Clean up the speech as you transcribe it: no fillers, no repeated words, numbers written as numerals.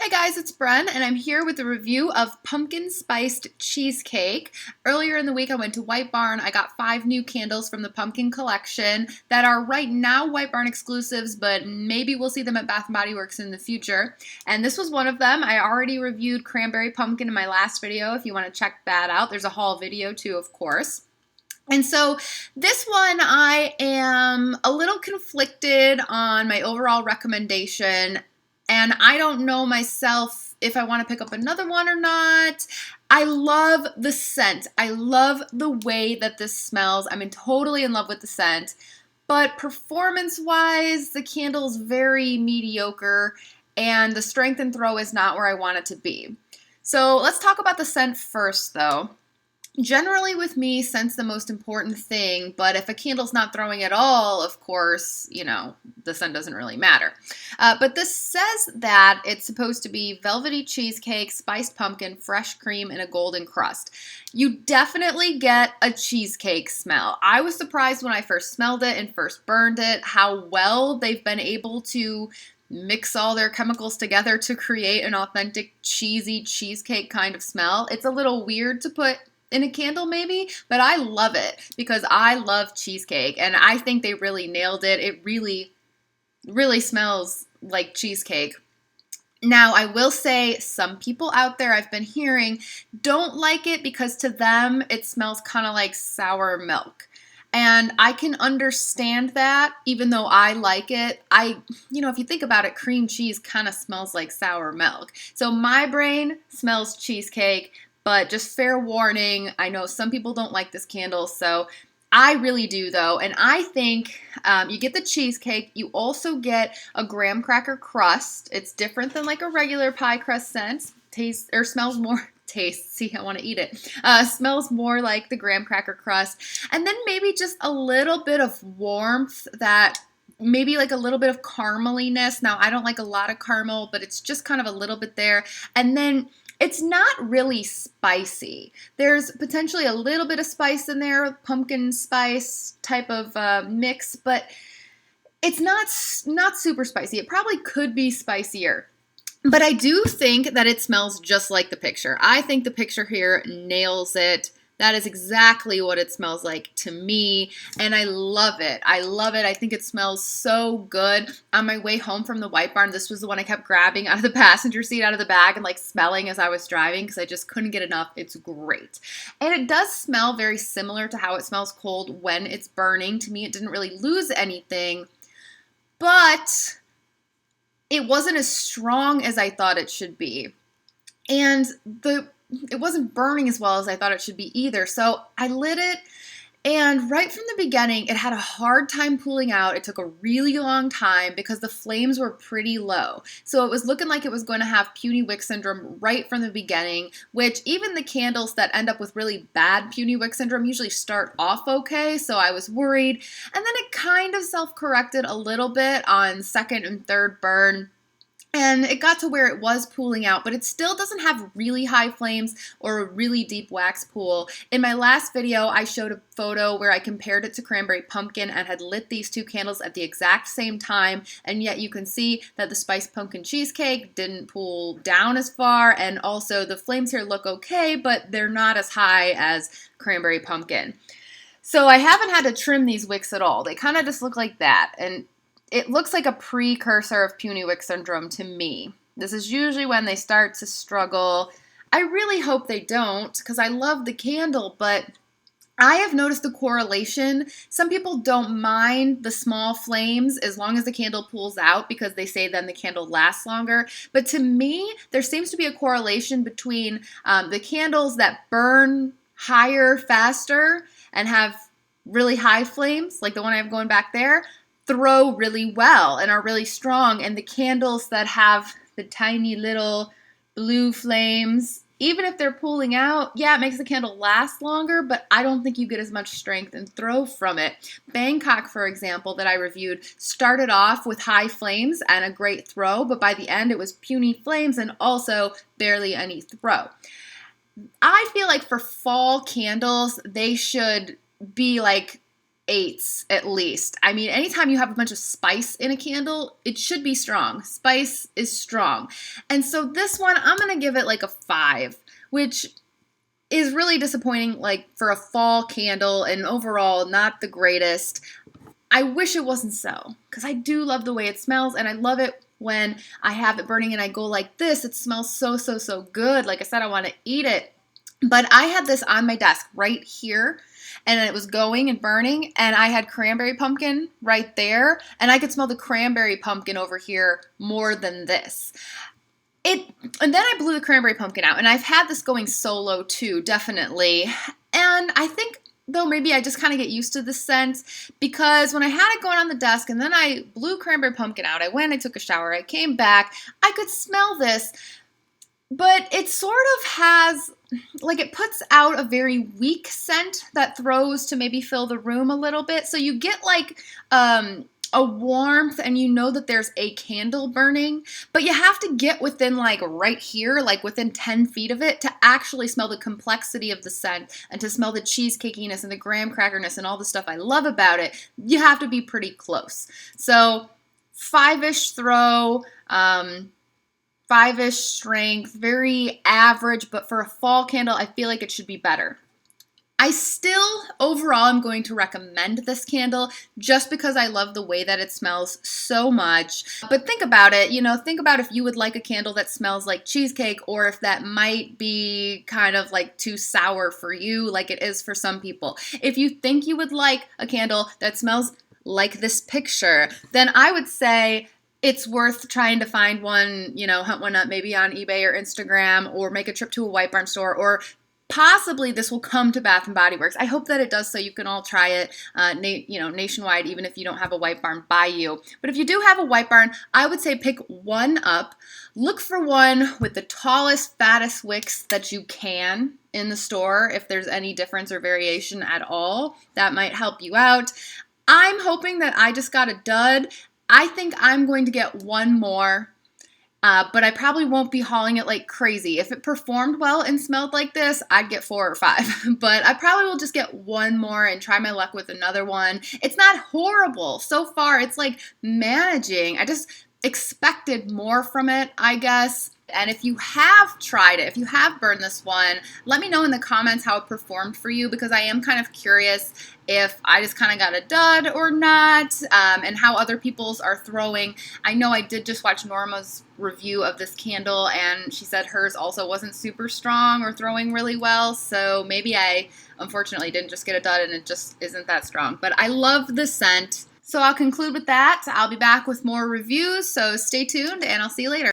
Hey guys, it's Bren, and I'm here with a review of pumpkin spiced cheesecake. Earlier in the week, I went to White Barn. I got 5 new candles from the pumpkin collection that are right now White Barn exclusives, but maybe we'll see them at Bath & Body Works in the future. And this was one of them. I already reviewed cranberry pumpkin in my last video if you want to check that out. There's a haul video too, of course. And so this one, I am a little conflicted on my overall recommendation, and I don't know myself if I want to pick up another one or not. I love the scent. I love the way that this smells. I'm totally in love with the scent, but performance-wise, the candle is very mediocre, and the strength and throw is not where I want it to be. So let's talk about the scent first, though. Generally with me, scent's the most important thing, but if a candle's not throwing at all, of course, the scent doesn't really matter. But this says that it's supposed to be velvety cheesecake, spiced pumpkin, fresh cream, and a golden crust. You definitely get a cheesecake smell. I was surprised when I first smelled it and first burned it, how well they've been able to mix all their chemicals together to create an authentic cheesy cheesecake kind of smell. It's a little weird to put in a candle maybe, but I love it because I love cheesecake and I think they really nailed it. It really, really smells like cheesecake. Now, I will say some people out there I've been hearing don't like it because to them it smells kind of like sour milk. And I can understand that, even though I like it. If you think about it, cream cheese kind of smells like sour milk. So my brain smells cheesecake. But just fair warning, I know some people don't like this candle, so I really do though. And I think you get the cheesecake, you also get a graham cracker crust. It's different than like a regular pie crust scent. Tastes or smells more, see, I want to eat it. Smells more like the graham cracker crust. And then maybe just a little bit of warmth that maybe like a little bit of carameliness. Now, I don't like a lot of caramel, but it's just kind of a little bit there. And then it's not really spicy. There's potentially a little bit of spice in there, pumpkin spice type of mix, but it's not super spicy. It probably could be spicier. But I do think that it smells just like the picture. I think the picture here nails it. That is exactly what it smells like to me, and I love it. I love it. I think it smells so good. On my way home from the White Barn, this was the one I kept grabbing out of the passenger seat, out of the bag, and like smelling as I was driving because I just couldn't get enough. It's great. And it does smell very similar to how it smells cold when it's burning. To me, it didn't really lose anything, but it wasn't as strong as I thought it should be. And it wasn't burning as well as I thought it should be either. So I lit it, and right from the beginning, it had a hard time pulling out. It took a really long time because the flames were pretty low. So it was looking like it was going to have puny wick syndrome right from the beginning, which even the candles that end up with really bad puny wick syndrome usually start off okay. So I was worried. And then it kind of self-corrected a little bit on second and third burn. And it got to where it was pooling out, but it still doesn't have really high flames or a really deep wax pool. In my last video, I showed a photo where I compared it to cranberry pumpkin and had lit these two candles at the exact same time, and yet you can see that the spiced pumpkin cheesecake didn't pool down as far, and also the flames here look okay, but they're not as high as cranberry pumpkin. So I haven't had to trim these wicks at all. They kind of just look like that, and it looks like a precursor of puny wick syndrome to me. This is usually when they start to struggle. I really hope they don't because I love the candle, but I have noticed the correlation. Some people don't mind the small flames as long as the candle pulls out because they say then the candle lasts longer. But to me, there seems to be a correlation between the candles that burn higher faster and have really high flames, like the one I have going back there, throw really well and are really strong, and the candles that have the tiny little blue flames, even if they're pulling out, yeah, it makes the candle last longer, but I don't think you get as much strength and throw from it. Bangkok, for example, that I reviewed, started off with high flames and a great throw, but by the end it was puny flames and also barely any throw. I feel like for fall candles, they should be like eights at least. I mean, anytime you have a bunch of spice in a candle, it should be strong. Spice is strong. And so this one, I'm going to give it like a 5, which is really disappointing, like for a fall candle, and overall not the greatest. I wish it wasn't so, because I do love the way it smells, and I love it when I have it burning and I go like this. It smells so, so, so good. Like I said, I want to eat it. But I had this on my desk right here, and it was going and burning, and I had cranberry pumpkin right there, and I could smell the cranberry pumpkin over here more than this. And then I blew the cranberry pumpkin out, and I've had this going solo too, definitely. And I think, though, maybe I just kind of get used to the scent, because when I had it going on the desk and then I blew cranberry pumpkin out, I went, I took a shower, I came back, I could smell this, but it sort of has, like, it puts out a very weak scent that throws to maybe fill the room a little bit. So you get like a warmth, and you know that there's a candle burning, but you have to get within like right here, like within 10 feet of it, to actually smell the complexity of the scent and to smell the cheesecakiness and the graham crackerness and all the stuff I love about it. You have to be pretty close. So 5-ish throw, 5-ish strength, very average, but for a fall candle, I feel like it should be better. I still, overall, am going to recommend this candle just because I love the way that it smells so much. But think about it, think about if you would like a candle that smells like cheesecake, or if that might be kind of like too sour for you, like it is for some people. If you think you would like a candle that smells like this picture, then I would say it's worth trying to find one, hunt one up maybe on eBay or Instagram, or make a trip to a White Barn store, or possibly this will come to Bath & Body Works. I hope that it does, so you can all try it, nationwide, even if you don't have a White Barn by you. But if you do have a White Barn, I would say pick one up. Look for one with the tallest, fattest wicks that you can in the store. If there's any difference or variation at all, that might help you out. I'm hoping that I just got a dud. I think I'm going to get one more. But I probably won't be hauling it like crazy. If it performed well and smelled like this, I'd get 4 or 5. But I probably will just get one more and try my luck with another one. It's not horrible. So far, it's like managing. I just expected more from it, I guess. And if you have tried it, if you have burned this one, let me know in the comments how it performed for you, because I am kind of curious if I just kind of got a dud or not, and how other people's are throwing. I know I did just watch Norma's review of this candle, and she said hers also wasn't super strong or throwing really well, so maybe I unfortunately didn't just get a dud and it just isn't that strong. But I love the scent. So I'll conclude with that. I'll be back with more reviews, so stay tuned, and I'll see you later.